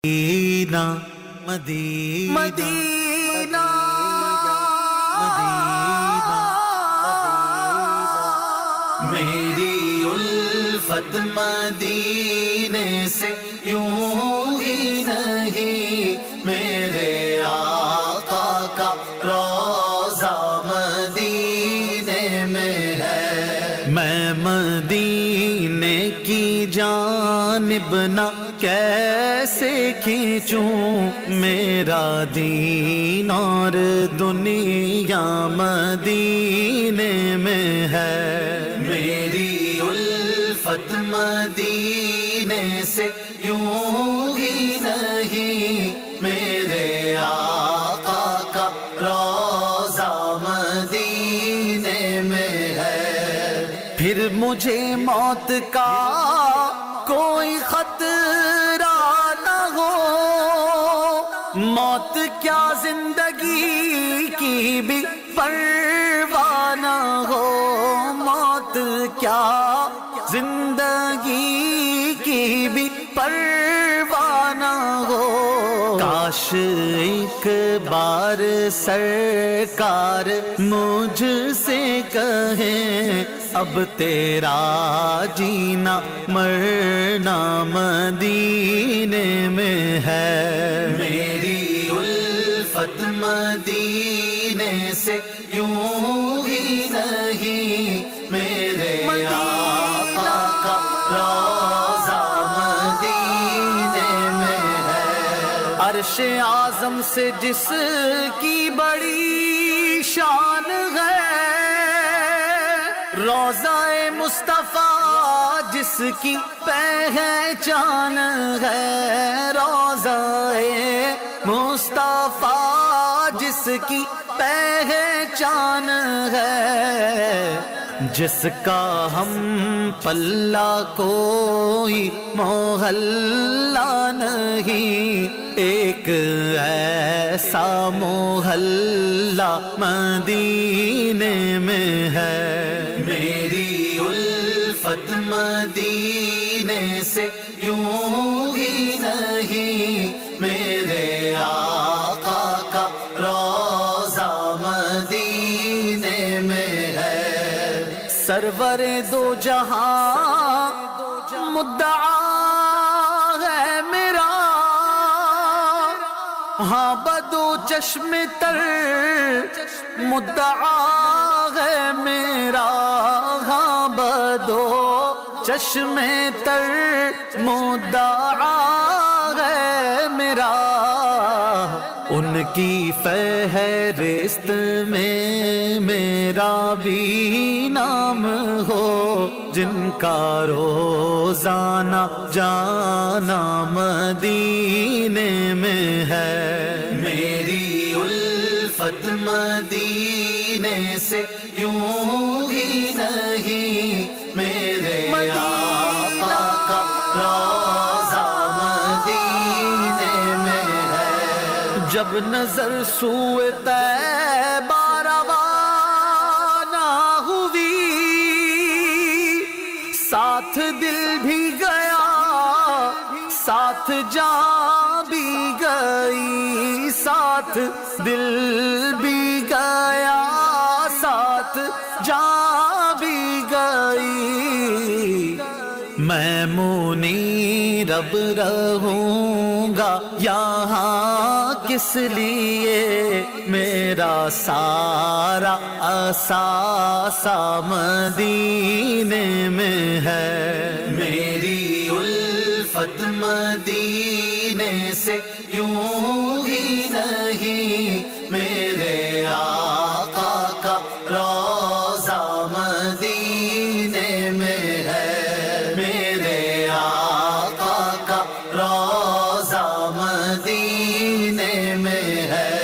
مدینہ مدینہ مدینہ میری الفت مدینے سے یوں ہی نہیں، میرے آقا کا روضہ مدینے میں ہے۔ میں مدینے کی جانب نہ کیسے کھینچوں، میرا دین اور دنیا مدینے میں ہے۔ میری الفت مدینے سے یوں ہی نہیں، میرے آقا کا روضہ مدینے میں ہے۔ پھر مجھے موت کا کوئی خطرہ نہ ہو، موت کیا زندگی کی بھی پرواہ نہ ہو، موت کیا زندگی کی بھی پرواہ نہ ہو۔ کاش ایک بار سرکار مجھ سے کہیں، اب تیرا جینا مرنا مدینے میں ہے۔ میری الفت مدینے سے یوں ہی نہیں، میرے آقا کا روضہ مدینے میں ہے۔ عرش اعظم سے جس کی بڑی شان ہے، روضہ مصطفیٰ جس کی پہچان ہے، روضہ مصطفیٰ جس کی پہچان ہے، جس کا ہم پلہ کوئی محلہ نہیں، ایک ایسا محلہ مدینے میں ہے۔ میری الفت مدینے سے یوں ہی نہیں، میرے آقا کا روضہ مدینے میں ہے۔ سرور دو جہاں مدعا ہے میرا، ہاں بدو چشم تر مدعا ہے میرا، ہاں بدو چشم تر مدعا ہے میرا۔ ان کی فہرست میں میرا بھی نام ہو، جن کا روزانہ جانا مدینے میں ہے۔ میری الفت مدینے سے یوں ہی نہیں، میرے آقا کا روضہ مدینے میں ہے۔ جب نظر سوئے طیبہ روانہ ہوئی، ساتھ دل بھی گیا ساتھ جان بھی گئی، ساتھ دل بھی گیا ساتھ جان بھی گئی۔ میں منیرب رہوں گا یہاں کس لیے، میرا سارا اثاثہ مدینے میں ہے۔ میری الفت مدینے سے یوں ہی نہیں، میرے آقا کا روضہ مدینے میں ہے۔ میرے آقا کا روضہ مدینے میں ہے۔